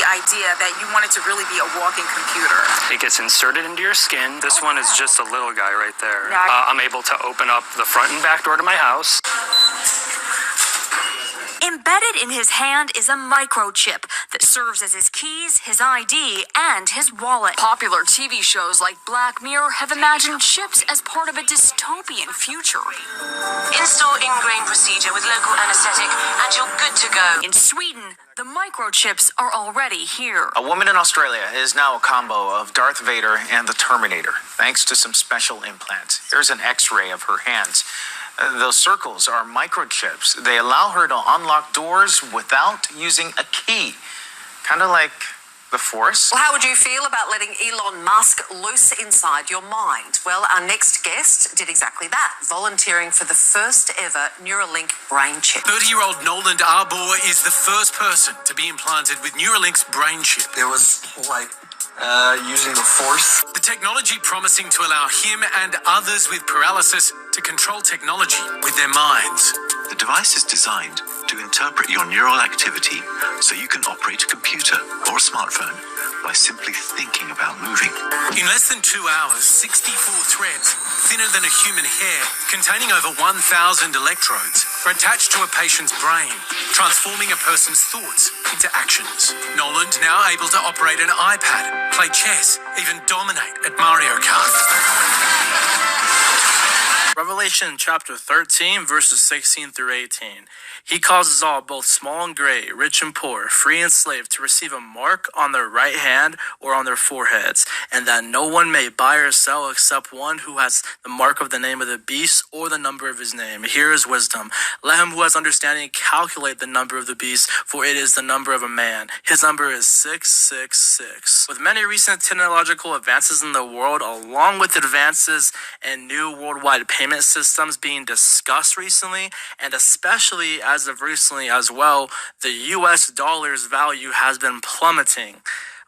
idea that you want it to really be a walking computer. It gets inserted into your skin. This one is just a little guy right there. Yeah, I'm able to open up the front and back door to my house. Embedded in his hand is a microchip that serves as his keys, his ID, and his wallet. Popular TV shows like Black Mirror have imagined chips as part of a dystopian future. Install ingrain procedure with local anesthetic and you're good to go. In Sweden, the microchips are already here. A woman in Australia is now a combo of Darth Vader and the Terminator, thanks to some special implants. Here's an x-ray of her hands. Those circles are microchips. They allow her to unlock doors without using a key. Kind of like the Force. Well, how would you feel about letting Elon Musk loose inside your mind? Well, our next guest did exactly that, volunteering for the first ever Neuralink brain chip. 30-year-old Noland Arbor is the first person to be implanted with Neuralink's brain chip. It was like using the Force. The technology promising to allow him and others with paralysis to control technology with their minds. The device is designed to interpret your neural activity so you can operate a computer or a smartphone by simply thinking about moving. In less than 2 hours, 64 threads, thinner than a human hair, containing over 1,000 electrodes, are attached to a patient's brain, transforming a person's thoughts into actions. Noland now able to operate an iPad, play chess, even dominate at Mario Kart. Revelation chapter 13, verses 16 through 18. He causes all, both small and great, rich and poor, free and slave, to receive a mark on their right hand or on their foreheads, and that no one may buy or sell except one who has the mark of the name of the beast or the number of his name. Here is wisdom. Let him who has understanding calculate the number of the beast, for it is the number of a man. His number is 666. With many recent technological advances in the world, along with advances in new worldwide payment systems being discussed recently, and especially as of recently as well, the US dollar's value has been plummeting.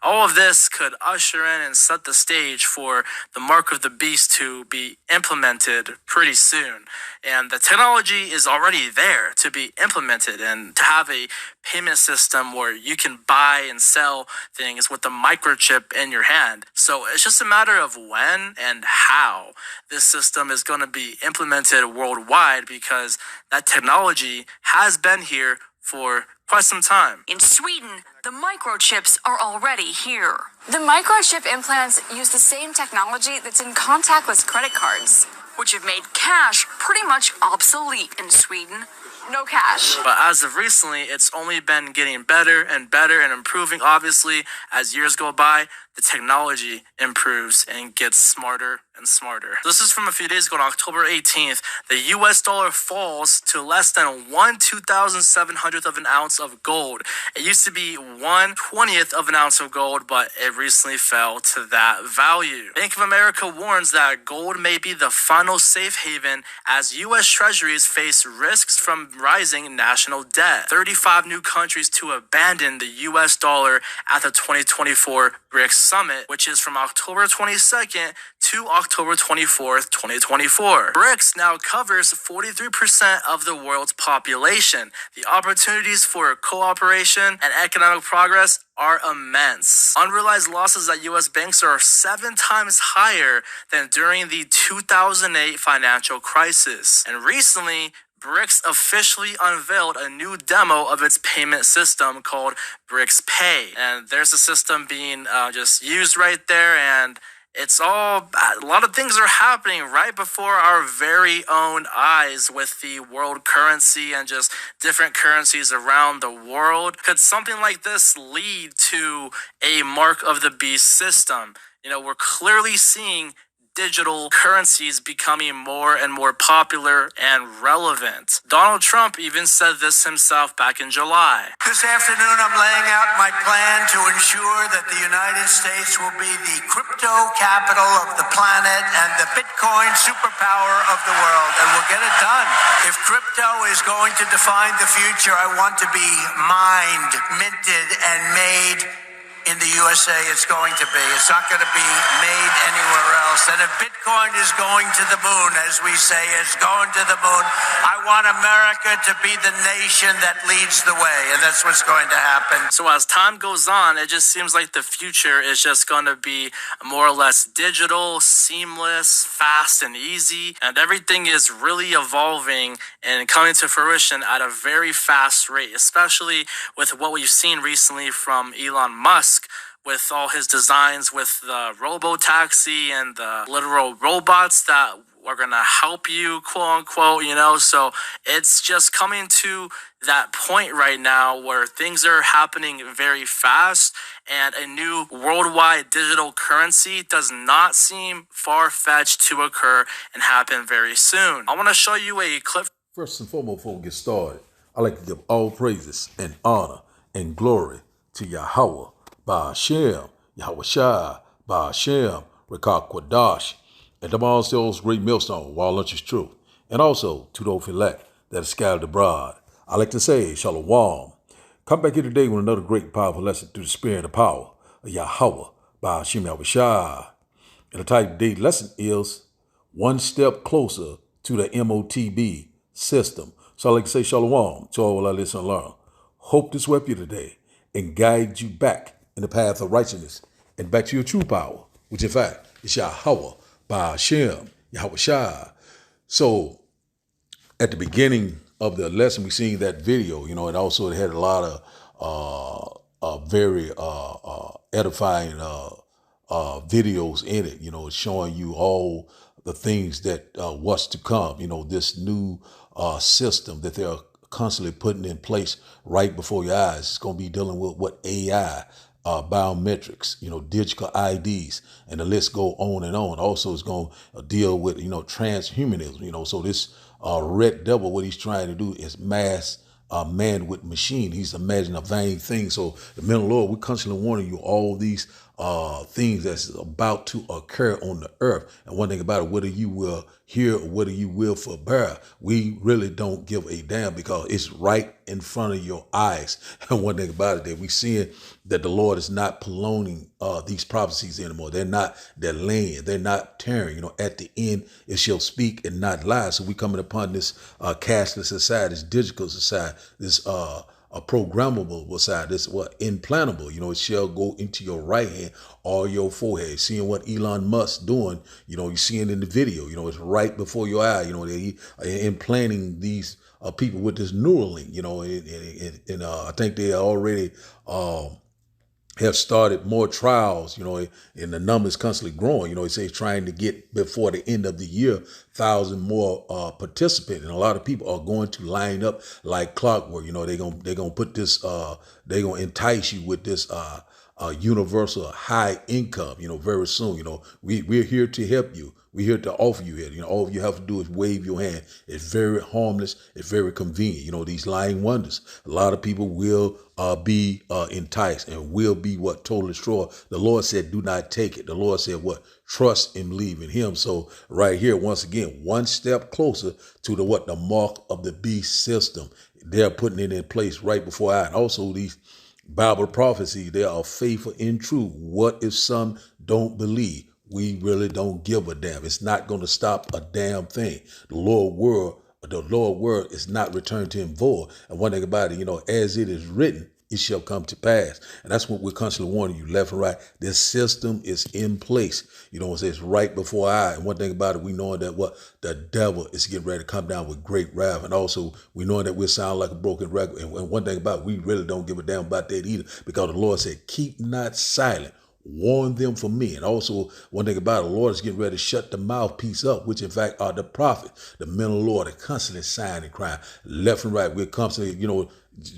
All of this could usher in and set the stage for the mark of the beast to be implemented pretty soon. And the technology is already there to be implemented, and to have a payment system where you can buy and sell things with the microchip in your hand. So it's just a matter of when and how this system is going to be implemented worldwide, because that technology has been here for quite some time. In Sweden, the microchips are already here. The microchip implants use the same technology that's in contactless credit cards, which have made cash pretty much obsolete in Sweden. No cash. But as of recently, it's only been getting better and improving. Obviously, as years go by, the technology improves and gets smarter and smarter. This is from a few days ago on October 18th. The US dollar falls to less than 1/2,700th of an ounce of gold. It used to be 1/20th of an ounce of gold, but it recently fell to that value. Bank of America warns that gold may be the final safe haven as US treasuries face risks from rising national debt. 35 new countries to abandon the US dollar at the 2024 BRICS Summit, which is from October 22nd to October 24th, 2024. BRICS now covers 43% of the world's population. The opportunities for cooperation and economic progress are immense. Unrealized losses at U.S. banks are 7 times higher than during the 2008 financial crisis. And recently, BRICS officially unveiled a new demo of its payment system called BRICS Pay. And there's a system being just used right there, and it's all, a lot of things are happening right before our very own eyes with the world currency and just different currencies around the world. Could something like this lead to a mark of the beast system? You know, we're clearly seeing digital currencies becoming more and more popular and relevant. Donald Trump even said this himself back in July. This afternoon, I'm laying out my plan to ensure that the United States will be the crypto capital of the planet and the Bitcoin superpower of the world, and we'll get it done. If crypto is going to define the future, I want to be mined, minted, and made in the USA it's going to be. It's not going to be made anywhere else. And if Bitcoin is going to the moon, as we say, it's going to the moon, I want America to be the nation that leads the way. And that's what's going to happen. So as time goes on, it just seems like the future is just going to be more or less digital, seamless, fast and easy. And everything is really evolving and coming to fruition at a very fast rate, especially with what we've seen recently from Elon Musk with all his designs with the robo-taxi and the literal robots that are going to help you, quote unquote, so it's just coming to that point right now where things are happening very fast and a new worldwide digital currency does not seem far-fetched to occur and happen very soon. I want to show you a clip. First and foremost, before we get started, I'd like to give all praises and honor and glory to Yahweh, Ba'ashem, Yahweh Shai, Ba'ashem, Rekah Quadash, and to all those great millstone, while lunch is true, and also to those elect that are scattered abroad. I like to say, Shalom. Come back here today with another great powerful lesson through the spirit and power of Yahweh, Ba'ashem, Yahweh Shai. And the title of today's lesson is One Step Closer to the Motb System. So I like to say Shalom to all our listen and learn. Hope this will help you today and guide you back in the path of righteousness and back to your true power, which in fact is Yahweh, Ba'ashem, Yahweh Shai. So at the beginning of the lesson, we seen that video, and also it had a lot of very edifying videos in it, showing you all the things that what's to come, this new system that they're constantly putting in place right before your eyes. It's going to be dealing with what AI, biometrics, digital IDs, and the list go on and on. Also, it's going to deal with, transhumanism, so this red devil, what he's trying to do is mass man with machine. He's imagining a vain thing. So the men of the Lord, we're constantly warning you all these things that's about to occur on the earth. And one thing about it, whether you will hear or whether you will forbear, we really don't give a damn because it's right in front of your eyes. And one thing about it, that we seeing that the Lord is not prolonging these prophecies anymore. They're laying, they're not tearing. At the end, it shall speak and not lie. So we coming upon this cashless society, this digital society, this a programmable side, this implantable, it shall go into your right hand or your forehead. Seeing what Elon Musk doing, you seeing in the video, it's right before your eye, they implanting these people with this Neuralink, and I think they already have started more trials, and the numbers constantly growing. It says trying to get before the end of the year, 1,000 more participants, and a lot of people are going to line up like clockwork. They're gonna put this, they're gonna entice you with this universal high income, very soon. We're here to help you. We're here to offer you it. All you have to do is wave your hand. It's very harmless. It's very convenient. These lying wonders. A lot of people will be enticed and will be totally destroyed. The Lord said, do not take it. The Lord said trust and believe in him. So right here, once again, one step closer to the mark of the beast system. They're putting it in place right before I. And also these Bible prophecies, they are faithful and true. What if some don't believe? We really don't give a damn. It's not going to stop a damn thing. The Lord word is not returned to him void. And one thing about it, as it is written, it shall come to pass. And that's what we're constantly warning you left and right. This system is in place. It's right before our eye. And one thing about it, we know that the devil is getting ready to come down with great wrath. And also we know that we sound like a broken record. And one thing about it, we really don't give a damn about that either, because the Lord said, keep not silent. Warn them from me. And also one thing about it, the Lord is getting ready to shut the mouthpiece up, which in fact are the prophets. The men of the Lord are constantly sighing and crying left and right. We're constantly,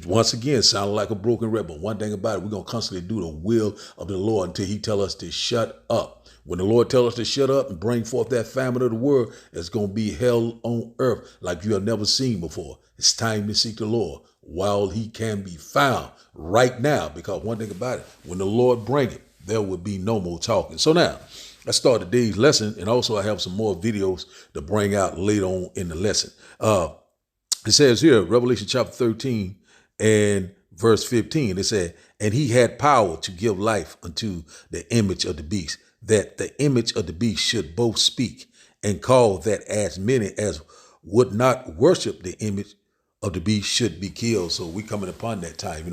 once again, sounding like a broken record. But one thing about it, we're going to constantly do the will of the Lord until he tell us to shut up. When the Lord tells us to shut up and bring forth that famine of the world, it's going to be hell on earth like you have never seen before. It's time to seek the Lord while he can be found right now. Because one thing about it, when the Lord bring it, there will be no more talking. So now, let's start today's lesson. And also I have some more videos to bring out later on in the lesson. It says here, Revelation chapter 13 and verse 15, it said, and he had power to give life unto the image of the beast, that the image of the beast should both speak and call that as many as would not worship the image of the beast should be killed. So we coming upon that time,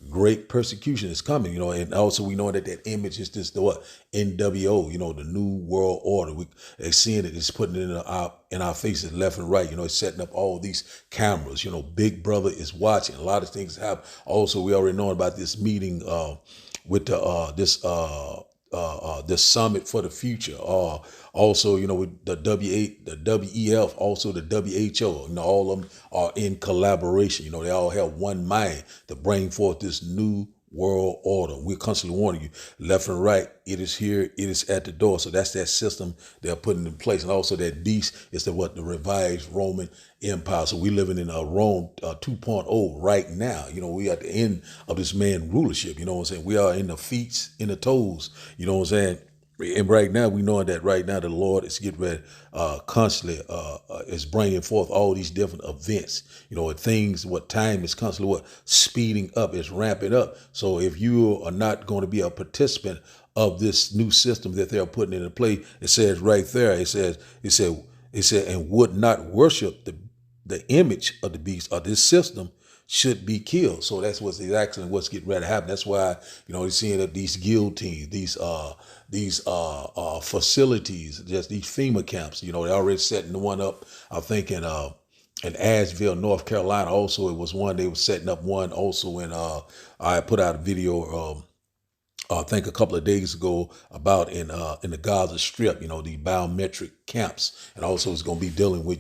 great persecution is coming, and also we know that that image is this, the what? NWO, the New World Order. We are seeing it, it's putting it in our faces left and right, it's setting up all these cameras, Big Brother is watching. A lot of things happen. Also, we already know about this meeting with this summit for the future. Also, with the WEF, also the WHO, all of them are in collaboration. They all have one mind to bring forth this new world order. We're constantly warning you, left and right, it is here, it is at the door. So that's that system they're putting in place. And also that beast is the revived Roman Empire. So we're living in a Rome 2.0 right now. We are at the end of this man rulership. We are in the feet, in the toes. And right now, we know that right now the Lord is getting ready, constantly is bringing forth all these different events. Things, what time is constantly speeding up, is ramping up. So if you are not going to be a participant of this new system that they're putting into play, it says right there, it said, and would not worship the image of the beast or this system should be killed. So that's what's exactly what's getting ready to happen. That's why, you're seeing that these guillotines, these facilities, just these FEMA camps, they're already setting the one up, I think in Asheville, North Carolina. Also, it was one, they were setting up one also in, I put out a video, I think a couple of days ago about in the Gaza Strip, the biometric camps, and also it's going to be dealing with,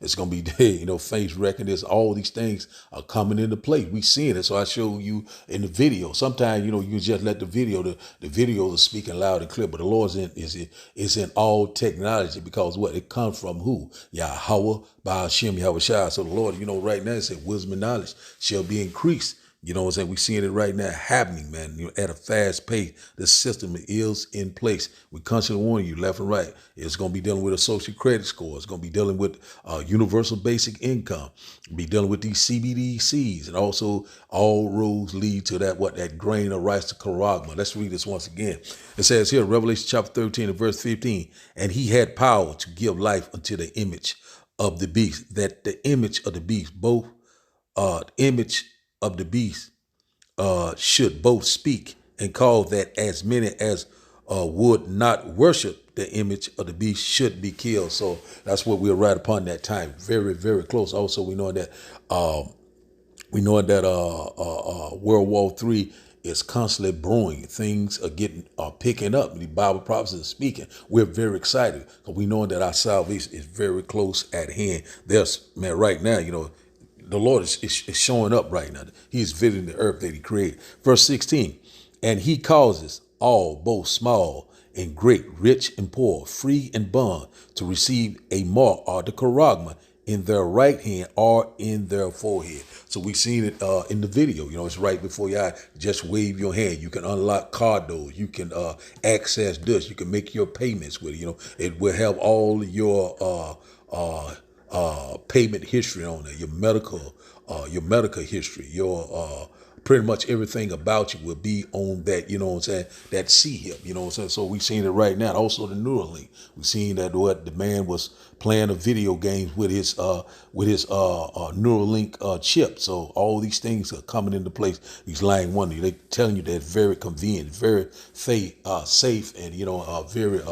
it's going to be, face recognition. All these things are coming into play. We seeing it. So I show you in the video. Sometimes, you just let the videos are speaking loud and clear, but the Lord's is in all technology, because what? It comes from who? Yahweh, Ba'ashem, Yahweh Shai. So the Lord, right now it said wisdom and knowledge shall be increased. We're seeing it right now happening, man, at a fast pace. The system is in place. We constantly warn you left and right. It's going to be dealing with a social credit score. It's going to be dealing with universal basic income. Be dealing with these CBDCs, and also all roads lead to that grain of rice to charagma. Let's read this once again. It says here, Revelation chapter 13 and verse 15, and he had power to give life unto the image of the beast, that the image of the beast, both image of the beast should both speak and call that as many as would not worship the image of the beast should be killed. So that's what we're right upon that time. Very, very close. Also, we know that World War III is constantly brewing. Things are picking up. The Bible prophecies are speaking. We're very excited because we know that our salvation is very close at hand. Right now, the Lord is showing up right now. He's visiting the earth that he created. Verse 16, and he causes all, both small and great, rich and poor, free and bond, to receive a mark or the charagma in their right hand or in their forehead. So we've seen it in the video. It's right before your eye. Just wave your hand. You can unlock card doors. You can access this. You can make your payments with it. It will have all your payment history on there, your medical history, your pretty much everything about you will be on that, that C-hip, So we've seen it right now. Also the Neuralink. We've seen that the man was playing a video game with his Neuralink chip. So all these things are coming into place. These lying wonders, they're telling you that it's very convenient, very safe, and very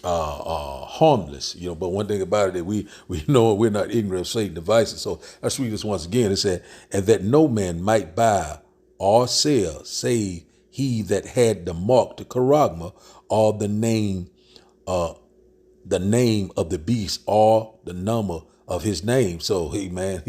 harmless, but one thing about it that we know we're not ignorant of Satan's devices. So let's read this once again. It said, and that no man might buy or sell save he that had the mark, the charagma, or the name of the beast, or the number of his name. So, hey, man,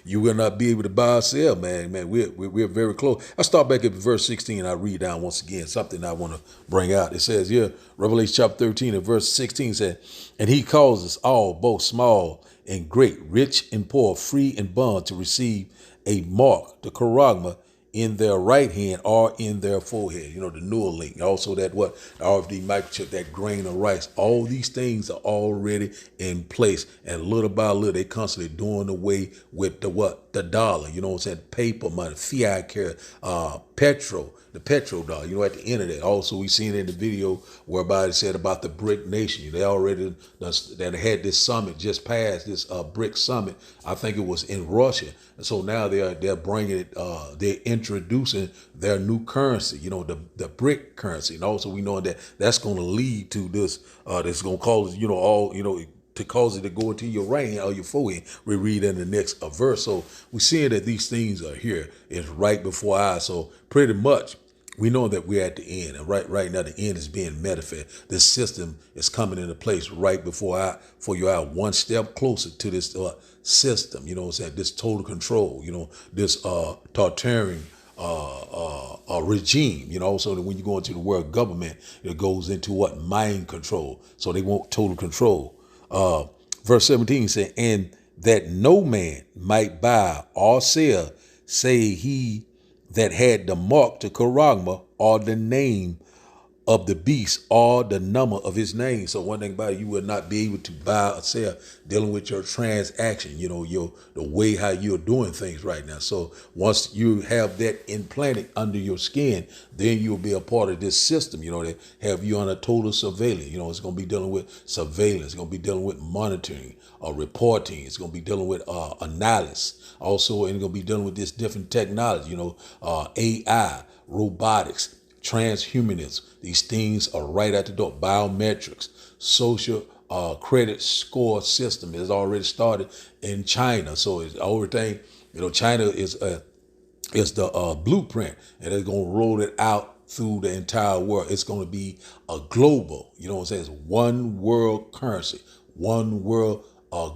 you will not be able to buy or sell, man. We're very close. I start back at verse 16. I read down once again something I want to bring out. It says here, Revelation chapter 13 and verse 16 said, and he causes all, both small and great, rich and poor, free and bond, to receive a mark, the charagma, in their right hand or in their forehead. You know, the Neuralink, also that what RFD microchip, that grain of rice. All these things are already in place, and little by little, they constantly doing away with the dollar. You know what I'm saying? Paper money, fiat currency, petrol. The petrodollar, at the end of that. Also, we seen in the video whereby it said about the BRIC nation. They already that had this summit just passed, this BRIC summit. I think it was in Russia. And so now they're bringing it. They're introducing their new currency. The BRIC currency. And also we know that that's going to lead to this. That's going to cause to cause it to go into your right hand or your forehead. We read in the next verse. So we're seeing that these things are here. It's right before our eyes. So pretty much we know that we're at the end. And right now the end is being manifest. This system is coming into place right before your eye. One step closer to this system. You know what I'm saying? This total control. This totalitarian regime. Also that when you go into the world government, it goes into what? Mind control. So they want total control. Verse 17 said, and that no man might buy or sell, say he that had the mark to Karagma or the name of the beast or the number of his name. So one thing about it, you will not be able to buy or sell dealing with your transaction, the way how you're doing things right now. So once you have that implanted under your skin, then you'll be a part of this system, that have you on a total surveillance. It's going to be dealing with surveillance. It's going to be dealing with monitoring or reporting. It's going to be dealing with analysis. Also, it's going to be dealing with this different technology, AI, robotics, transhumanism. These things are right at the door. Biometrics, social credit score system has already started in China. So it's everything. China is the blueprint, and they're going to roll it out through the entire world. It's going to be a global. It's one world currency, one world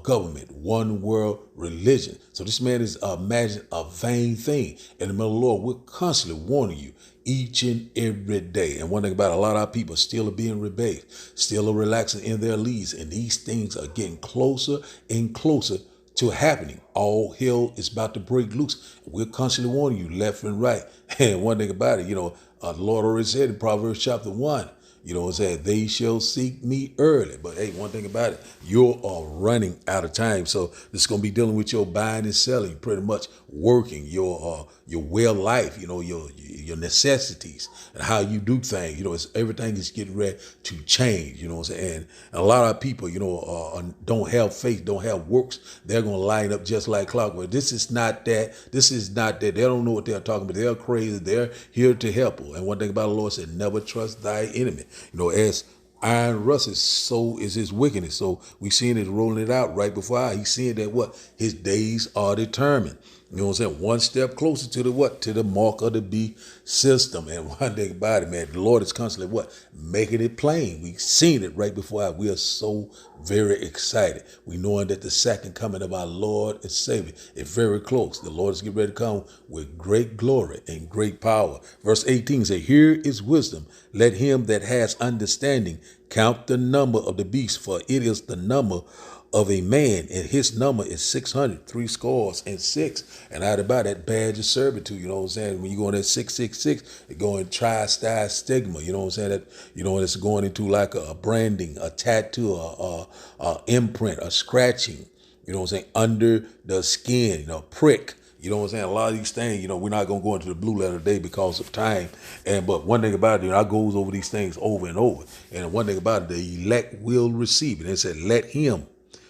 government, one world religion. So this man is imagine a vain thing. In the middle of the Lord, we're constantly warning you each and every day. And one thing about it, a lot of our people still are being rebased, still are relaxing in their leads. And these things are getting closer and closer to happening. All hell is about to break loose. We're constantly warning you left and right. And one thing about it, the Lord already said in Proverbs chapter 1, they shall seek me early. But hey, one thing about it, you are running out of time. So this is going to be dealing with your buying and selling, pretty much working, your well life, your necessities and how you do things. Everything is getting ready to change, And a lot of people, don't have faith, don't have works. They're going to line up just like clockwork. This is not that. This is not that. They don't know what they're talking about. They're crazy. They're here to help you. And one thing about the Lord said, never trust thy enemy. As iron rusts, so is his wickedness. So we seeing it rolling it out right before our eyes. He's seeing that what? His days are determined. One step closer to the what? To the mark of the beast system. And one thing about it, man, the Lord is constantly what? Making it plain. We've seen it right before our eyes. We are so very excited. We knowing that the second coming of our Lord and Savior is very close. The Lord is getting ready to come with great glory and great power. Verse 18 says, here is wisdom. Let him that has understanding count the number of the beast, for it is the number of a man, and his number is 600, 666. And out about that badge of servitude, when you go in that 666, it go in tri-style stigma, that, it's going into like a branding, a tattoo, a imprint, a scratching, under the skin, prick. A lot of these things, we're not going to go into the blue letter today because of time. But one thing about it, I goes over these things over and over. And one thing about it, the elect will receive it. And it said, let him,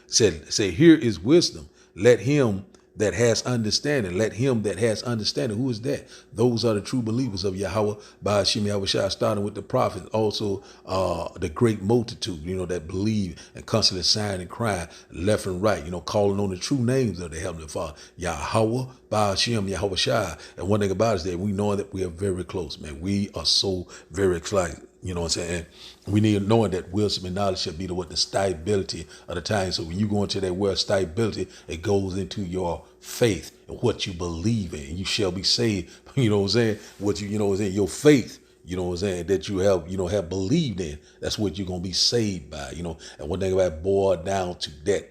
say, here is wisdom. Let him that has understanding. Let him that has understanding. Who is that? Those are the true believers of Yahweh, Ba'ashim Yahushua, starting with the prophets, also the great multitude, that believe and constantly sighing and crying left and right, calling on the true names of the Heavenly Father, Yahweh, Ba'ashim Yahushua. And one thing about it is that we know that we are very close, man. We are so very excited. And we need knowing that wisdom and knowledge should be the stability of the time. So when you go into that word stability, it goes into your faith and what you believe in. You shall be saved. What your faith, that you have believed in. That's what you're gonna be saved by. And one thing about it boiled down to that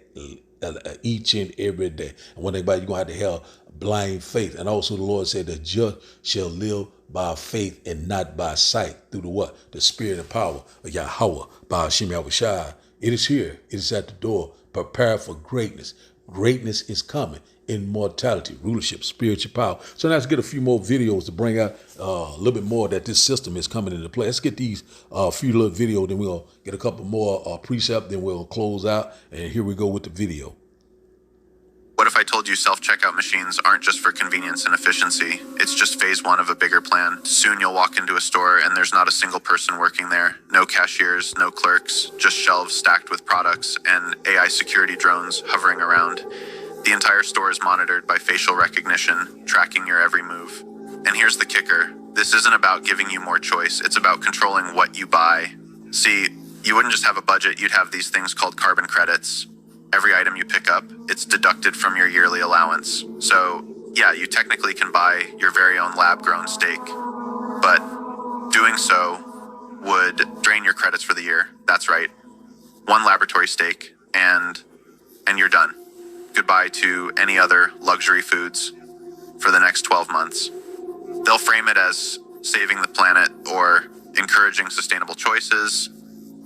each and every day. And one thing about it, you're going to have blind faith. And also the Lord said the just shall live by faith and not by sight through the what? The spirit and power of Yahweh, by Hashem Yahushua. It is here. It is at the door. Prepare for greatness. Greatness is coming. Immortality, rulership, spiritual power. So now let's get a few more videos to bring out a little bit more that this system is coming into play. Let's get these few little videos, then we'll get a couple more precept, then we'll close out. And here we go with the video. What if I told you self-checkout machines aren't just for convenience and efficiency? It's just phase one of a bigger plan. Soon you'll walk into a store and there's not a single person working there. No cashiers, no clerks, just shelves stacked with products and AI security drones hovering around. The entire store is monitored by facial recognition, tracking your every move. And here's the kicker. This isn't about giving you more choice. It's about controlling what you buy. See, you wouldn't just have a budget. You'd have these things called carbon credits. Every item you pick up, it's deducted from your yearly allowance. So, yeah, you technically can buy your very own lab-grown steak, but doing so would drain your credits for the year. That's right. One laboratory steak, and you're done. Goodbye to any other luxury foods for the next 12 months. They'll frame it as saving the planet or encouraging sustainable choices,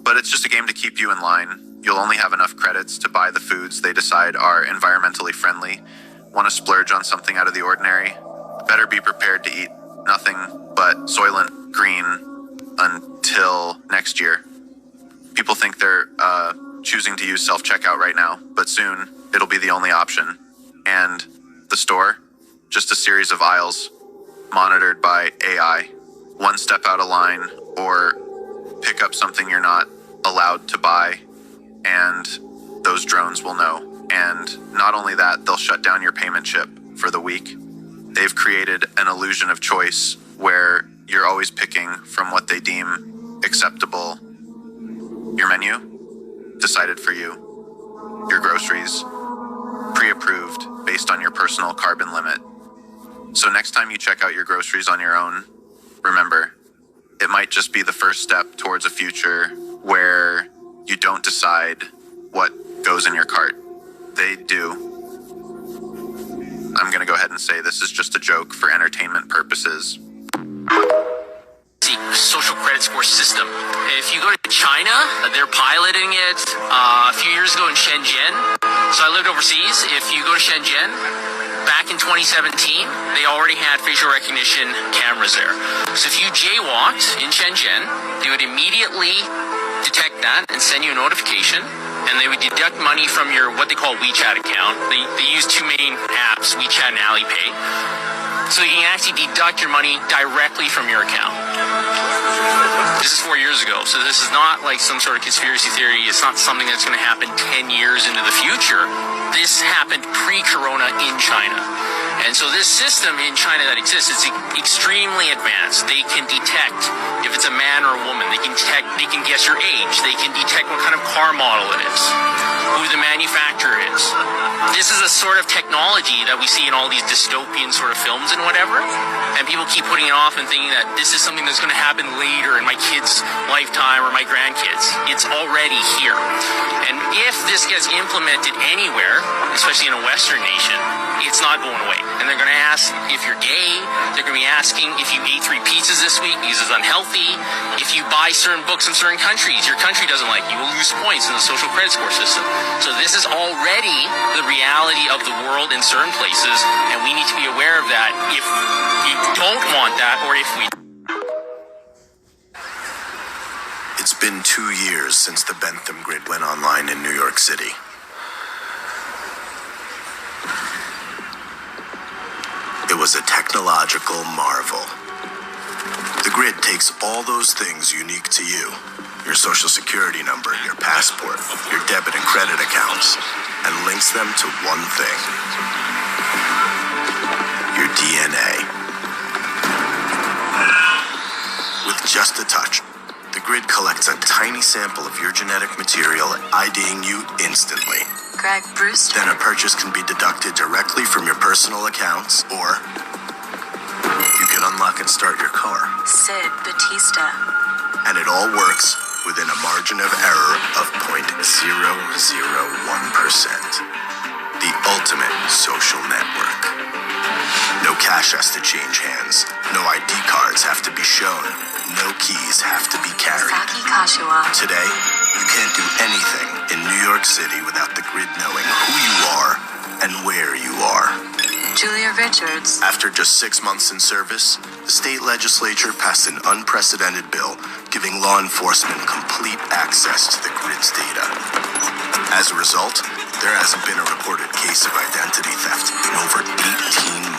but it's just a game to keep you in line. You'll only have enough credits to buy the foods they decide are environmentally friendly. Want to splurge on something out of the ordinary? Better be prepared to eat nothing but Soylent Green until next year. People think they're choosing to use self-checkout right now, but soon it'll be the only option. And the store, just a series of aisles monitored by AI. One step out of line or pick up something you're not allowed to buy, and those drones will know. And not only that, they'll shut down your payment chip for the week. They've created an illusion of choice where you're always picking from what they deem acceptable. Your menu, decided for you. Your groceries, pre-approved based on your personal carbon limit. So next time you check out your groceries on your own, remember, it might just be the first step towards a future where you don't decide what goes in your cart. They do. I'm going to go ahead and say this is just a joke for entertainment purposes. Social credit score system. If you go to China, they're piloting it a few years ago in Shenzhen. So I lived overseas. If you go to Shenzhen, back in 2017, they already had facial recognition cameras there. So if you jaywalked in Shenzhen, they would immediately detect that and send you a notification, and they would deduct money from your what they call WeChat account. They use two main apps, WeChat and Alipay. So you can actually deduct your money directly from your account. This is 4 years ago, so this is not like some sort of conspiracy theory. It's not something that's going to happen 10 years into the future. This happened pre-corona in China. And so this system in China that exists is extremely advanced. They can detect if it's a man or a woman. They can guess your age. They can detect what kind of car model it is, who the manufacturer is. This is a sort of technology that we see in all these dystopian sort of films and whatever. And people keep putting it off and thinking that this is something that's going to happen later in my kid's lifetime or my grandkids. It's already here. And if this gets implemented anywhere, especially in a Western nation, it's not going away. And they're going to ask if you're gay. They're going to be asking if you ate 3 pizzas this week because it's unhealthy. If you buy certain books in certain countries, your country doesn't like you will lose points in the social credit score system. So this is already the reality of the world in certain places, and we need to be aware of that if you don't want that or if we... It's been 2 years since the Bentham Grid went online in New York City. It was a technological marvel. The grid takes all those things unique to you, your social security number, your passport, your debit and credit accounts, and links them to one thing: your DNA. With just a touch, the grid collects a tiny sample of your genetic material, IDing you instantly. Greg Brewster. Then a purchase can be deducted directly from your personal accounts, or you can unlock and start your car. Sid Batista. And it all works within a margin of error of 0.001%. the ultimate social network. No cash has to change hands. No ID cards have to be shown. No keys have to be carried. Today, you can't do anything in New York City without the grid knowing who you are and where you are. Julia Richards. After just 6 months in service, the state legislature passed an unprecedented bill giving law enforcement complete access to the grid's data. As a result, there hasn't been a reported case of identity theft in over 18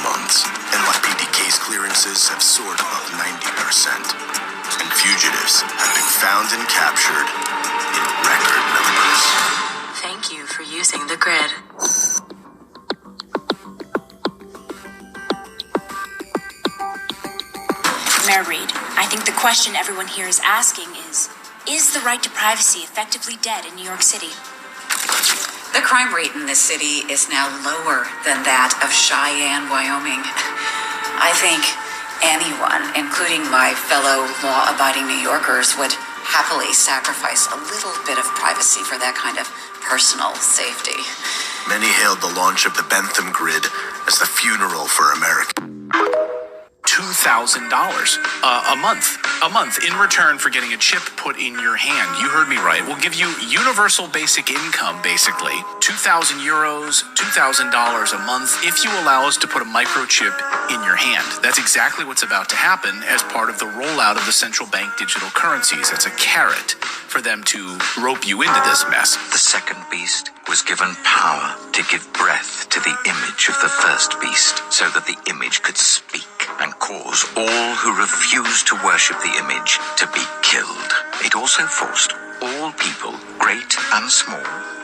months. NYPD case clearances have soared above 90%. And fugitives have been found and captured in record numbers. Thank you for using the grid. Mayor Reed, I think the question everyone here is asking is the right to privacy effectively dead in New York City? The crime rate in this city is now lower than that of Cheyenne, Wyoming. I think anyone, including my fellow law-abiding New Yorkers, would happily sacrifice a little bit of privacy for that kind of personal safety. Many hailed the launch of the Bentham grid as the funeral for America. $2,000 a month in return for getting a chip put in your hand. You heard me right. We'll give you universal basic income, basically. 2,000 euros, $2,000 a month if you allow us to put a microchip in your hand. That's exactly what's about to happen as part of the rollout of the central bank digital currencies. That's a carrot for them to rope you into this mess. The second beast was given power to give breath to the image of the first beast, so that the image could speak and cause all who refused to worship the image to be killed. It also forced all people, great and small,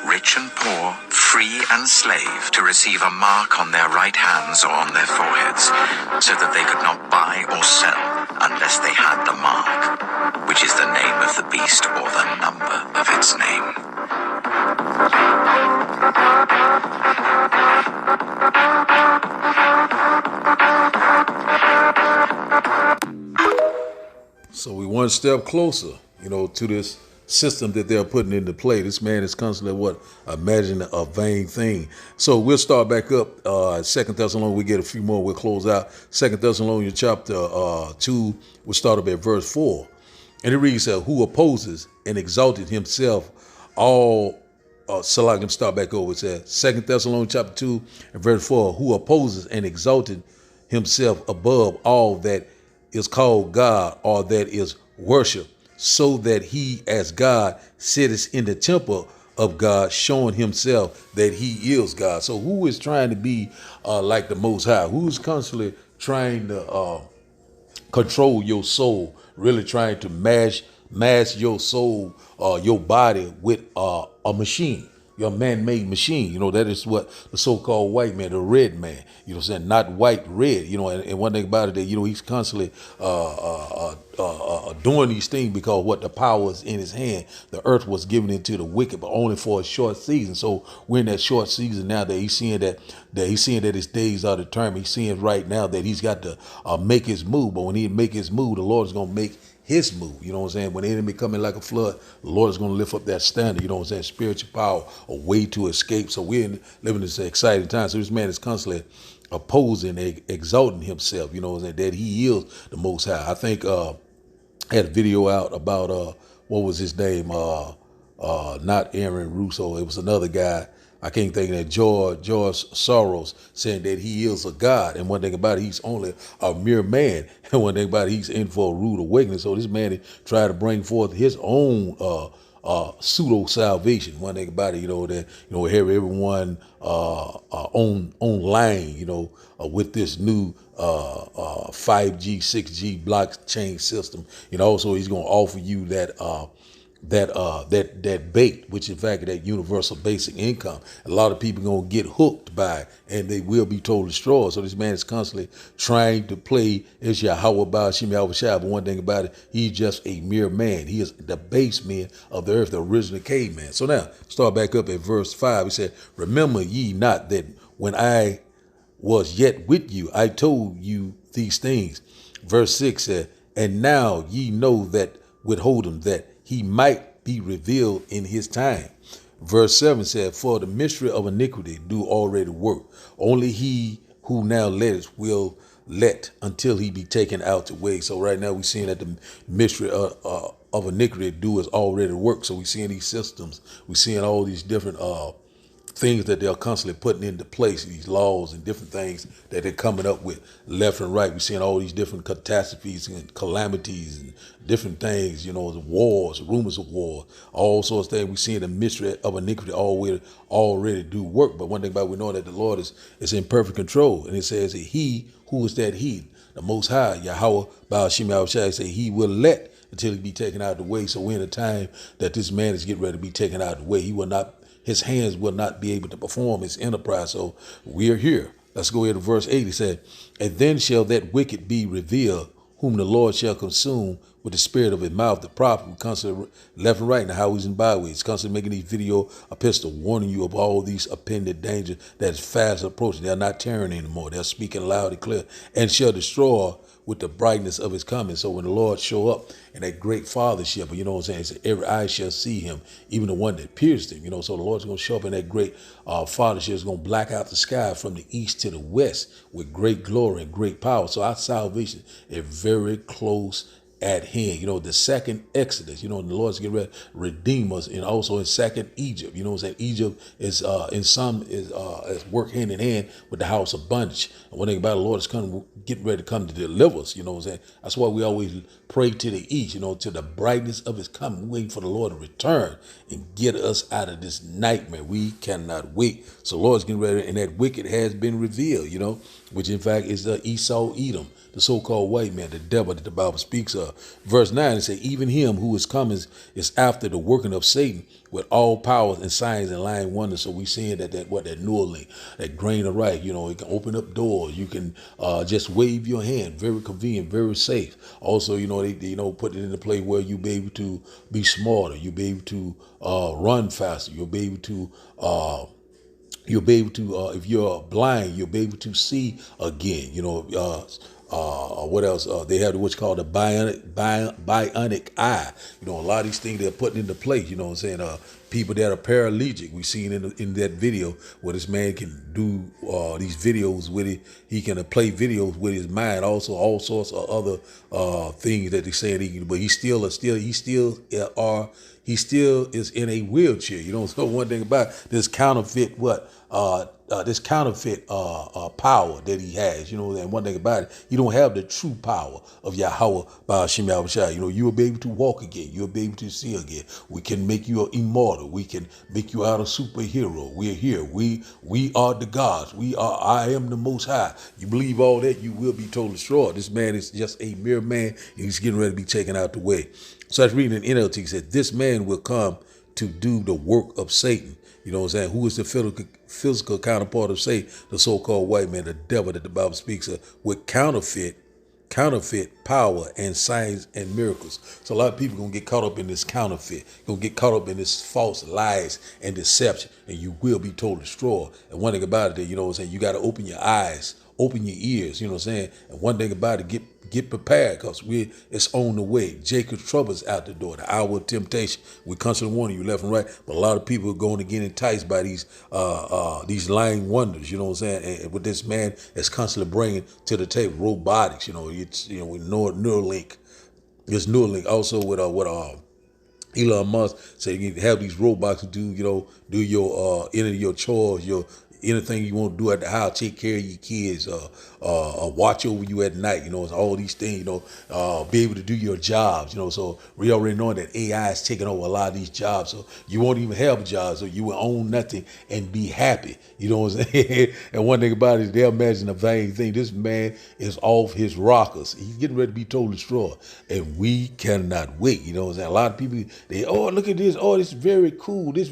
rich and poor, free and slave, to receive a mark on their right hands or on their foreheads, so that they could not buy or sell unless they had the mark, which is the name of the beast or the number of its name. So we one step closer, to this system that they're putting into play. This man is constantly imagine a vain thing. So we'll start back up. 2 Thessalonians, we get a few more, we'll close out. 2 Thessalonians chapter 2, we'll start up at verse 4. And it reads, who opposes and exalted himself all, so I can start back over. It says 2 Thessalonians chapter 2 and verse 4, who opposes and exalted himself above all that is called God or that is worship, so that he as God sitteth in the temple of God, showing himself that he is God. So who is trying to be like the Most High? Who's constantly trying to control your soul, really trying to mask your soul, your body with a machine, your man-made machine? That is what the so-called white man, the red man, saying, not white, red, and one thing about it that, he's constantly doing these things because what the power is in his hand. The earth was given into the wicked, but only for a short season. So we're in that short season now that he's seeing that his days are determined. He's seeing right now that he's got to make his move. But when he make his move, the Lord is going to make his move. You know what I'm saying? When the enemy coming like a flood, the Lord is going to lift up that standard. You know what I'm saying? Spiritual power, a way to escape. So we're living this exciting time. So this man is constantly opposing, exalting himself. You know what I'm saying? That he is the Most High. I think I had a video out about what was his name? Not Aaron Russo. It was another guy. I can't think of that. George Soros saying that he is a God. And one thing about it, he's only a mere man. And one thing about it, he's in for a rude awakening. So this man tried to bring forth his own pseudo salvation. One thing about it, that have everyone online, with this new 5G, 6G blockchain system. Also he's going to offer you that bait, which in fact that universal basic income. A lot of people gonna get hooked by it, and they will be totally destroyed. So this man is constantly trying to play as Yahweh Ba'ashim Yahweh Shai. But one thing about it, he's just a mere man. He is the base man of the earth, the original caveman. So now start back up at verse 5. He said, remember ye not that when I was yet with you, I told you these things. Verse 6 said, and now ye know that withhold him, that he might be revealed in his time. Verse 7 said, for the mystery of iniquity do already work. Only he who now letteth will let until he be taken out the way. So right now we're seeing that the mystery of iniquity do is already work. So we're seeing these systems. We're seeing all these different things that they're constantly putting into place, these laws and different things that they're coming up with left and right. We're seeing all these different catastrophes and calamities and different things, the wars, rumors of war, all sorts of things. We're seeing the mystery of iniquity already do work. But one thing about we know that the Lord is in perfect control. And it says that he, who is that he? The Most High, Yahweh, Baal Shem Yahushua, say he will let until he be taken out of the way. So we're in a time that this man is getting ready to be taken out of the way. His hands will not be able to perform his enterprise. So we're here. Let's go here to verse 8. He said, and then shall that wicked be revealed, whom the Lord shall consume with the spirit of his mouth. The prophet will constantly left and right in the highways and byways, constantly making these video epistle warning you of all these appended dangers that is fast approaching. They're not tearing anymore. They're speaking loud and clear, and shall destroy with the brightness of his coming. So when the Lord show up in that great fathership, you know what I'm saying, so every eye shall see him, even the one that pierced him, so the Lord's going to show up in that great fathership. Is going to black out the sky from the east to the west with great glory and great power. So our salvation is very close at hand. The second Exodus, the Lord's getting ready to redeem us, and also in second Egypt, Egypt is is work hand in hand with the house of bondage. And one thing about the Lord is getting ready to come to deliver us, That's why we always pray to the east, to the brightness of his coming, waiting for the Lord to return and get us out of this nightmare. We cannot wait. So the Lord's getting ready, and that wicked has been revealed, which in fact is the Esau Edom, the so-called white man, the devil that the Bible speaks of. Verse 9, it says, even him who is coming is after the working of Satan with all powers and signs and lying wonders. So we seeing that Neuralink, that grain of right, it can open up doors. You can just wave your hand, very convenient, very safe. Also, they put it in a place where you be able to be smarter, you'll be able to run faster, you'll be able to if you're blind, you'll be able to see again. What else? They have what's called a bionic eye. A lot of these things they're putting into place. People that are paraplegic. We seen in that video where this man can do these videos with it. He can play videos with his mind. Also, all sorts of other things that they saying he can. But he still is in a wheelchair. So one thing about this counterfeit power that he has, and one thing about it, you don't have the true power of Yahweh by Shem Yahushua. You will be able to walk again. You'll be able to see again. We can make you immortal. We can make you out a superhero. We're here. We are the gods. I am the Most High. You believe all that, you will be totally destroyed. This man is just a mere man, and he's getting ready to be taken out the way. So I was reading in NLT, said, this man will come to do the work of Satan. Who is the physical counterpart of Satan, the so-called white man, the devil that the Bible speaks of, with counterfeit power and signs and miracles. So a lot of people gonna get caught up in this counterfeit, gonna get caught up in this false lies and deception, and you will be totally destroyed. And one thing about it, you got to open your eyes, open your ears, And one thing about it, get prepared, because it's on the way. Jacob's trouble is out the door, the hour of temptation. We constantly warning you left and right, but a lot of people are going to get enticed by these lying wonders, and what this man is constantly bringing to the table, robotics, it's with Neuralink. There's Neuralink also with Elon Musk said you can have these robots to do your any of your chores, anything you want to do at the house, take care of your kids, watch over you at night, all these things, be able to do your jobs, so we already know that AI is taking over a lot of these jobs, so you won't even have jobs, so you will own nothing and be happy, what I'm saying? And one thing about it, they'll imagine a vain thing. This man is off his rockers. He's getting ready to be totally destroyed, and we cannot wait, what I'm saying? A lot of people, look at this, this is very cool, he's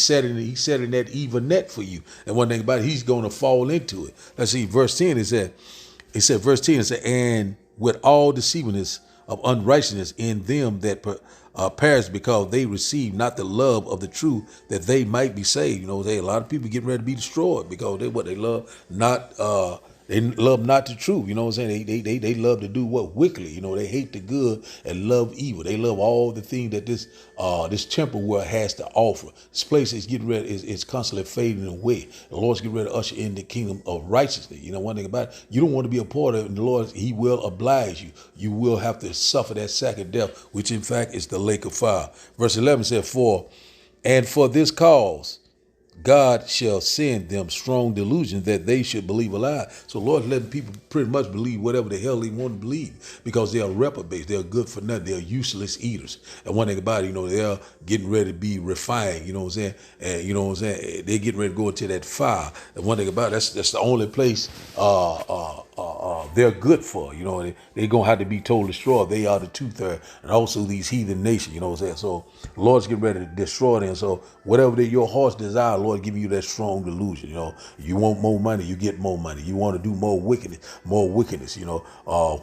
setting that even net for you. And one thing about it, he's going to fall into it. Let's see, verse 10, verse 10, and with all deceivingness of unrighteousness in them that perish, because they receive not the love of the truth, that they might be saved. A lot of people getting ready to be destroyed because they love not They love not the truth. You know what I'm saying? They love to do what wickedly. You know, they hate the good and love evil. They love all the things that this temporal world has to offer. This place is getting ready, is constantly fading away. The Lord's getting ready to usher in the kingdom of righteousness. You know, one thing about it, you don't want to be a part of it, and the Lord, he will oblige you. You will have to suffer that second death, which in fact is the lake of fire. Verse 11 said, and for this cause, God shall send them strong delusions that they should believe a lie. So Lord's letting people pretty much believe whatever the hell they want to believe because they are reprobates. They're good for nothing. They're useless eaters. And one thing about it, you know, they're getting ready to be refined. You know what I'm saying? And you know what I'm saying? They're getting ready to go into that fire. And one thing about it, that's the only place they're good for. You know, they're going to have to be totally destroyed. They are the 2/3. And also these heathen nations, you know what I'm saying? So the Lord's getting ready to destroy them. So whatever your heart's desire, Lord, give you that strong delusion. You know, you want more money, you get more money. You want to do more wickedness, you know,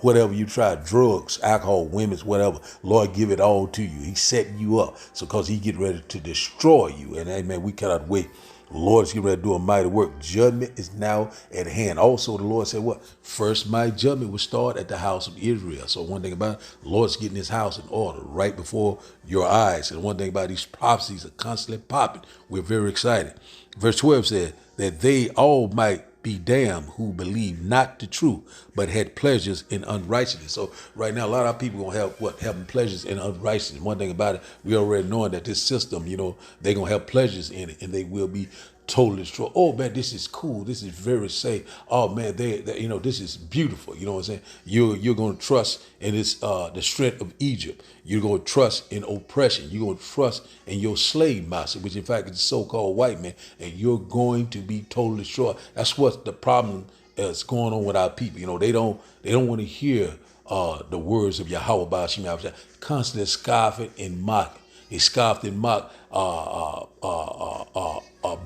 whatever you try, drugs, alcohol, women's, whatever, Lord, give it all to you. He's setting you up. So because he get ready to destroy you. And amen, we cannot wait. The Lord is getting ready to do a mighty work. Judgment is now at hand. Also, the Lord said what? First, my judgment will start at the house of Israel. So one thing about it, the Lord's getting his house in order right before your eyes. And one thing about these prophecies are constantly popping. We're very excited. Verse 12 said that they all might be damned who believe not the truth, but had pleasures in unrighteousness. So right now, a lot of people gonna have having pleasures in unrighteousness. One thing about it, we already knowing that this system, you know, they're gonna have pleasures in it, and they will be totally destroyed. Oh man, this is cool. This is very safe. Oh man, they you know, this is beautiful. You know what I'm saying? You're gonna trust in this the strength of Egypt. You're gonna trust in oppression. You're gonna trust in your slave master, which in fact is the so-called white man, and you're going to be totally destroyed. That's what the problem is going on with our people. You know, they don't want to hear the words of Yahweh Ba'ashim Yahweh, constantly scoffing and mocking. They scoffed and mocked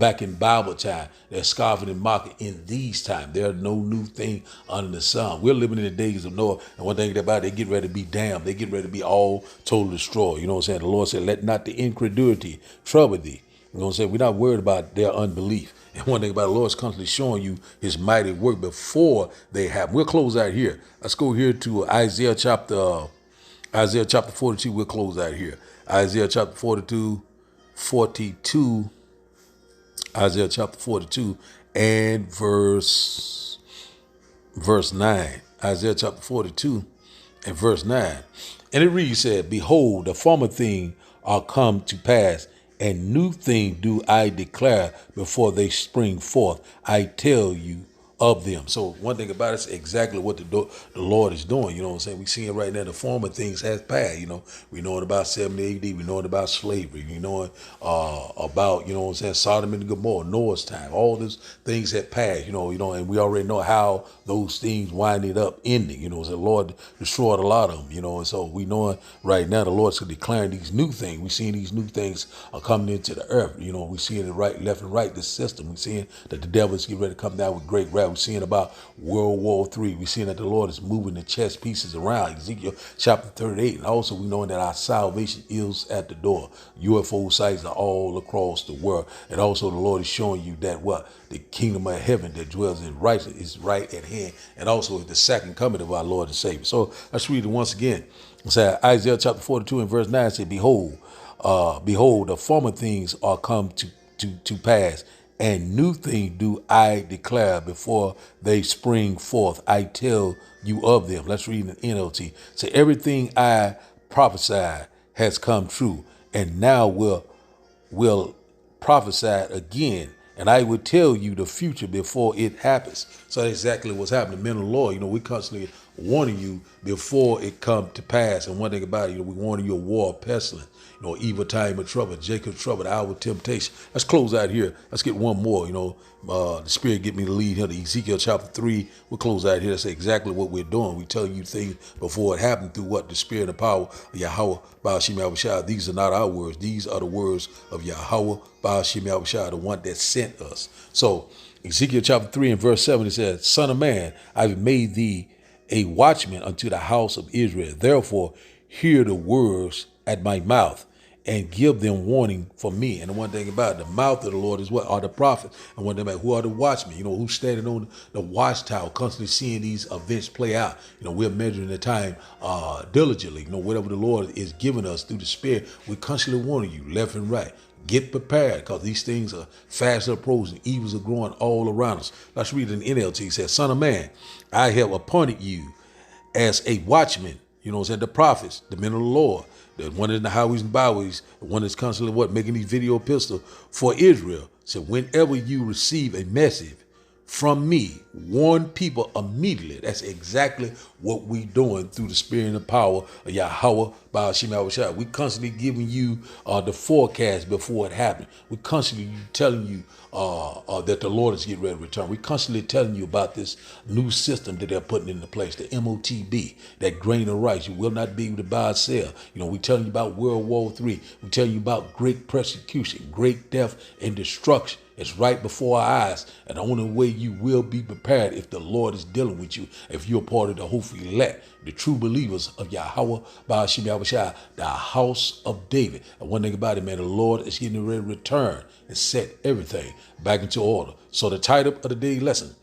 back in Bible time. They're scoffing and mocking in these times. There's no new thing under the sun. We're living in the days of Noah, and one thing about it, they get ready to be damned. They get ready to be all totally destroyed. You know what I'm saying? The Lord said, let not the incredulity trouble thee. You know what I'm saying? We're not worried about their unbelief. And one thing about the Lord is constantly showing you his mighty work before they happen. We'll close out here. Let's go here to Isaiah chapter 42. We'll close out here. Isaiah chapter 42, Isaiah chapter 42 and verse 9. Isaiah chapter 42 and verse 9. And it reads, said, behold, the former thing are come to pass, and new thing do I declare before they spring forth. I tell you of them. So one thing about it is exactly what the Lord is doing. You know what I'm saying? We see it right now. The former things has passed. You know, we know it about 70 AD. We know it about slavery. We know it about, you know what I'm saying, Sodom and Gomorrah, Noah's time. All those things have passed, you know, and we already know how those things winded up ending. You know, the Lord destroyed a lot of them, you know, and so we know right now the Lord's declaring these new things. We're seeing these new things are coming into the earth. You know, we're seeing it right, left and right, this system. We're seeing that the devil is getting ready to come down with great wrath. We're seeing about World War III. We're seeing that the Lord is moving the chess pieces around. Ezekiel chapter 38. And also we know that our salvation is at the door. UFO sites are all across the world. And also the Lord is showing you that what? The kingdom of heaven that dwells in righteousness is right at hand. And also the second coming of our Lord and Savior. So let's read it once again. It says, Isaiah chapter 42 and verse 9 said, behold, the former things are come to pass, and new things do I declare before they spring forth. I tell you of them. Let's read in the NLT. So everything I prophesied has come true, and now will prophesy again, and I will tell you the future before it happens. So that's exactly what's happening. Men of the Lord, you know, we constantly warning you before it come to pass. And one thing about it, you know, we warning you of war, of pestilence, you know, evil time of trouble, Jacob's trouble, the hour of temptation. Let's close out here. Let's get one more, you know. The Spirit get me to lead here to Ezekiel chapter 3. We'll close out here. That's exactly what we're doing. We tell you things before it happened through what? The Spirit and power of Yahweh Ba'ashim Yahushua. These are not our words. These are the words of Yahweh Ba'ashim Yahushua, the one that sent us. So Ezekiel chapter 3 and verse 7, it says, Son of man, I've made thee a watchman unto the house of Israel. Therefore, hear the words at my mouth, and give them warning for me. And the one thing about it, the mouth of the Lord is what? Are the prophets. And one thing about who are the watchmen, who's standing on the watchtower, constantly seeing these events play out. We're measuring the time diligently. Whatever the Lord is giving us through the Spirit, we're constantly warning you left and right. Get prepared, because these things are fast approaching. Evils are growing all around us. Let's read in NLT. It says, Son of man, I have appointed you as a watchman. The prophets, the men of the Lord, the one in the highways and byways, the one that's constantly making these video epistles for Israel. So whenever you receive a message from me, warn people immediately. That's exactly what we doing through the Spirit and the power of Yahweh by Hashem Yahushua. We constantly giving you the forecast before it happens. We constantly telling you that the Lord is getting ready to return. We constantly telling you about this new system that they're putting into place, the Motb, that grain of rice. You will not be able to buy or sell. We telling you about World War III. We telling you about great persecution, great death and destruction. It's right before our eyes, and the only way you will be prepared if the Lord is dealing with you, if you're part of the hopefully elect, the true believers of Yahweh, Ba'ashim Yahushua, the house of David. And one thing about it, man, the Lord is getting ready to return and set everything back into order. So the title of the day lesson,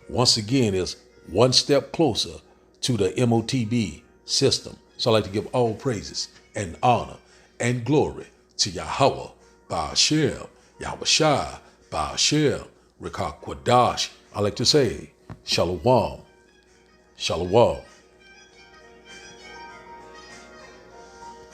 once again, is One Step Closer to the Motb system. So I'd like to give all praises and honor and glory to Yahweh, Ba'ashim Yahushua, Ba'ashim, Rikah Kwadash. I like to say, Shalom, Shalom.